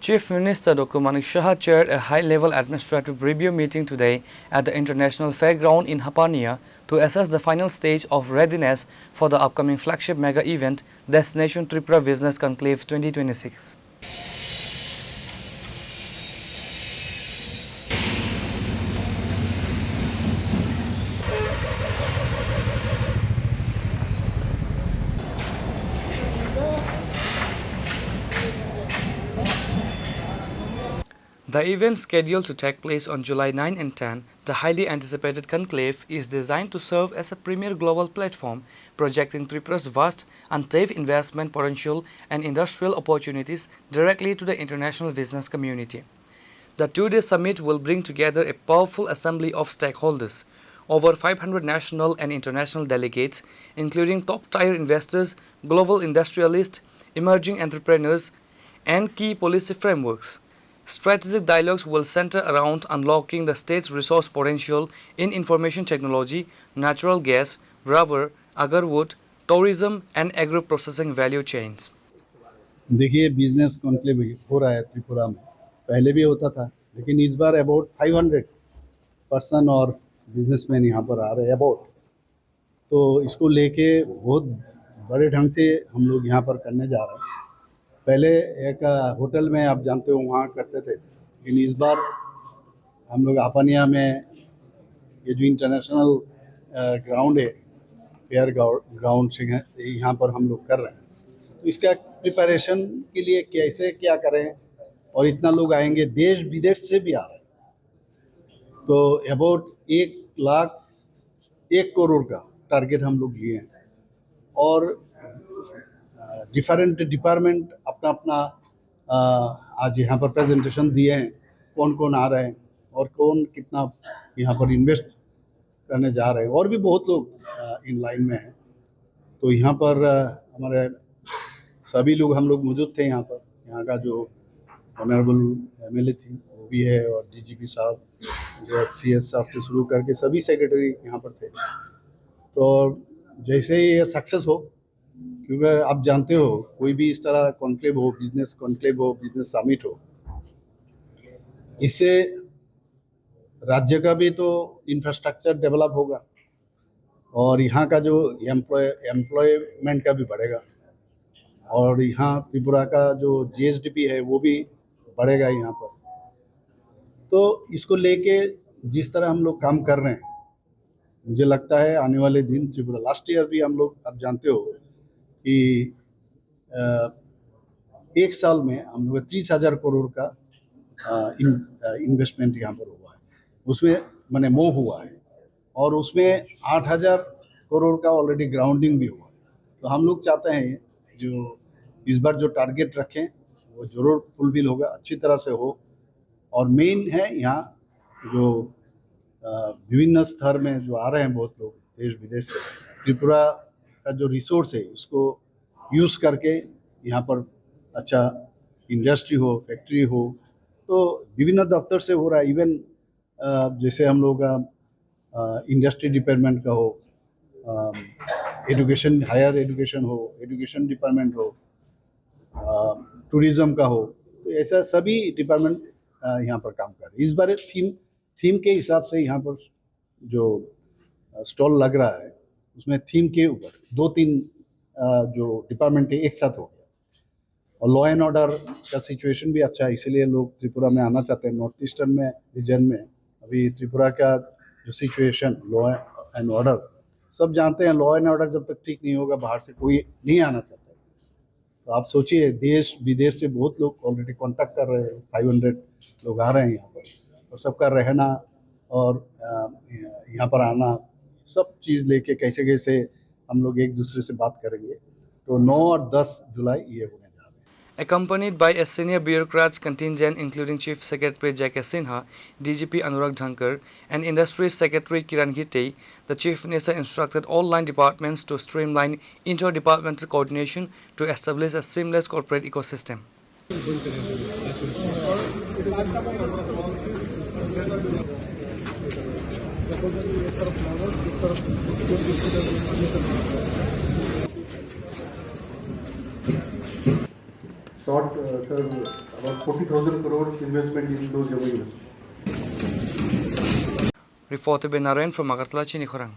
Chief Minister Dr. Manik Shah chaired a high-level administrative review meeting today at the International Fairground in Hapania to assess the final stage of readiness for the upcoming flagship mega event, Destination Tripura Business Conclave 2026. The event, scheduled to take place on July 9 and 10, the highly anticipated conclave is designed to serve as a premier global platform, projecting Tripura's vast, untapped investment potential and industrial opportunities directly to the international business community. The two-day summit will bring together a powerful assembly of stakeholders, over 500 national and international delegates, including top-tier investors, global industrialists, emerging entrepreneurs, and key policy frameworks. Strategic dialogues will center around unlocking the state's resource potential in information technology, natural gas, rubber, agarwood, tourism and agro-processing value chains. देखिए business conclave हो रहा है त्रिपुरा में, पहले भी होता था लेकिन इस बार अबाउट 500 पर्सन और बिजनेसमैन यहाँ पर आ रहे हैं अबाउट, तो इसको लेके बहुत बड़े ढंग से हम लोग यहाँ पर करने जा रहे हैं। पहले एक होटल में आप जानते हो वहाँ करते थे, लेकिन इस बार हम लोग हापानिया में ये जो इंटरनेशनल ग्राउंड है फेयर ग्राउंड से यहाँ पर हम लोग कर रहे हैं। तो इसका प्रिपरेशन के लिए कैसे क्या करें, और इतना लोग आएंगे, देश विदेश से भी आ रहे हैं, तो अबाउट 1 करोड़ का टारगेट हम लोग लिए हैं। और डिफरेंट डिपार्टमेंट अपना अपना आज यहाँ पर प्रेजेंटेशन दिए हैं, कौन कौन आ रहे हैं और कौन कितना यहाँ पर इन्वेस्ट करने जा रहे हैं, और भी बहुत लोग इन लाइन में हैं। तो यहाँ पर हमारे सभी लोग हम लोग मौजूद थे यहाँ पर। यहाँ का जो ऑनरेबल एमएलए थी वो भी है, और डीजीपी साहब, जो सीएस साहब से शुरू करके सभी सेक्रेटरी यहाँ पर थे। तो जैसे ही ये सक्सेस हो, क्योंकि आप जानते हो कोई भी इस तरह कॉन्क्लेव हो, बिजनेस कॉन्क्लेव हो, बिजनेस समिट हो, इससे राज्य का भी तो इंफ्रास्ट्रक्चर डेवलप होगा और यहाँ का जो एम्प्लॉयमेंट का भी बढ़ेगा, और यहाँ त्रिपुरा का जो जीएसडीपी है वो भी बढ़ेगा यहाँ पर। तो इसको लेके जिस तरह हम लोग काम कर रहे हैं, मुझे लगता है आने वाले दिन त्रिपुरा, लास्ट ईयर भी हम लोग, आप जानते हो कि एक साल में हम लोग 30,000 करोड़ का इन्वेस्टमेंट यहाँ पर हुआ है, उसमें मैंने मूव हुआ है, और उसमें 8,000 करोड़ का ऑलरेडी ग्राउंडिंग भी हुआ है। तो हम लोग चाहते हैं जो इस बार जो टारगेट रखें वो ज़रूर फुलफिल होगा, अच्छी तरह से हो। और मेन है यहाँ जो विभिन्न स्तर में जो आ रहे हैं बहुत लोग देश विदेश से, त्रिपुरा का जो रिसोर्स है उसको यूज़ करके यहाँ पर अच्छा इंडस्ट्री हो, फैक्ट्री हो, तो विभिन्न दफ्तर से हो रहा है। इवन जैसे हम लोग का इंडस्ट्री डिपार्टमेंट का हो, एजुकेशन, हायर एजुकेशन हो, एजुकेशन डिपार्टमेंट हो, टूरिज़्म का हो, तो ऐसा सभी डिपार्टमेंट यहाँ पर काम कर रहे हैं। इस बार थीम के हिसाब से यहाँ पर जो स्टॉल लग रहा है उसमें थीम के ऊपर 2-3 जो डिपार्टमेंट है एक साथ हो गया, और लॉ एंड ऑर्डर का सिचुएशन भी अच्छा है, इसीलिए लोग त्रिपुरा में आना चाहते हैं। नॉर्थ ईस्टर्न में रीजन में अभी त्रिपुरा का जो सिचुएशन, लॉ एंड ऑर्डर, सब जानते हैं, लॉ एंड ऑर्डर जब तक ठीक नहीं होगा बाहर से कोई नहीं आना चाहता। तो आप सोचिए, देश विदेश से बहुत लोग ऑलरेडी कांटेक्ट कर रहे हैं, 500 लोग आ रहे हैं यहाँ पर, और सबका रहना और यहाँ पर आना, सब चीज़ लेके कैसे कैसे हम लोग एक दूसरे से बात करेंगे। तो 9 और 10 जुलाई ये होने जा रहे हैं। Accompanied by a senior bureaucrats contingent including Chief Secretary J.K. Sinha, DGP Anurag Dhankar and Industry Secretary Kiran Gite, the Chief Minister instructed all line departments to streamline interdepartmental coordination to establish a seamless corporate ecosystem. Short sir, about 40,000 crores investment in those universities. Reported by Narayan from Agartala, Chini Khorang.